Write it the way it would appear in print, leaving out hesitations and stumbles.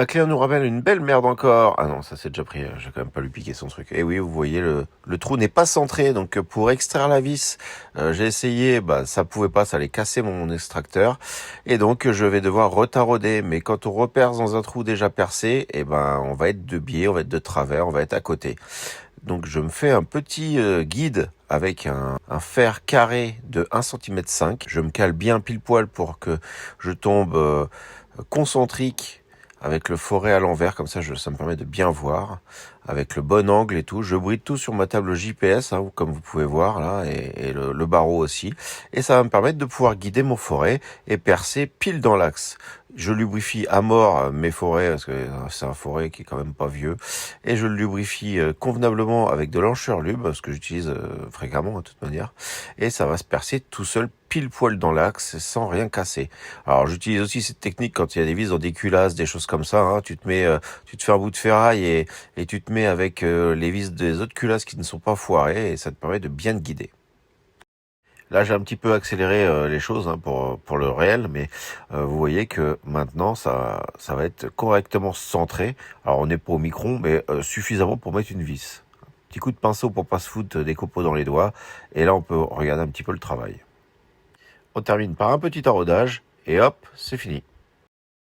Un client nous ramène une belle merde encore. Ah non, ça c'est déjà pris, j'ai quand même pas lui piquer son truc. Et oui, vous voyez, le trou n'est pas centré, donc pour extraire la vis, j'ai essayé, ça pouvait pas, ça allait casser mon extracteur. Et donc je vais devoir retarauder. Mais quand on reperce dans un trou déjà percé, on va être de biais, on va être de travers, on va être à côté. Donc je me fais un petit guide avec un fer carré de 1,5 cm. Je me cale bien pile poil pour que je tombe concentrique avec le forêt à l'envers, comme ça ça me permet de bien voir, avec le bon angle et tout. Je bride tout sur ma table GPS, comme vous pouvez voir là, et le barreau aussi. Et ça va me permettre de pouvoir guider mon forêt et percer pile dans l'axe. Je lubrifie à mort mes forêts, parce que c'est un forêt qui est quand même pas vieux, et je le lubrifie convenablement avec de l'encheur-lube, ce que j'utilise fréquemment de toute manière, et ça va se percer tout seul pile poil dans l'axe sans rien casser. Alors j'utilise aussi cette technique quand il y a des vis dans des culasses, des choses comme ça, tu te fais un bout de ferraille et tu te mets avec les vis des autres culasses qui ne sont pas foirées, et ça te permet de bien te guider. Là, j'ai un petit peu accéléré les choses pour le réel, mais vous voyez que maintenant, ça va être correctement centré. Alors, on n'est pas au micron, mais suffisamment pour mettre une vis. Petit coup de pinceau pour pas se foutre des copeaux dans les doigts. Et là, on peut regarder un petit peu le travail. On termine par un petit taraudage, et hop, c'est fini.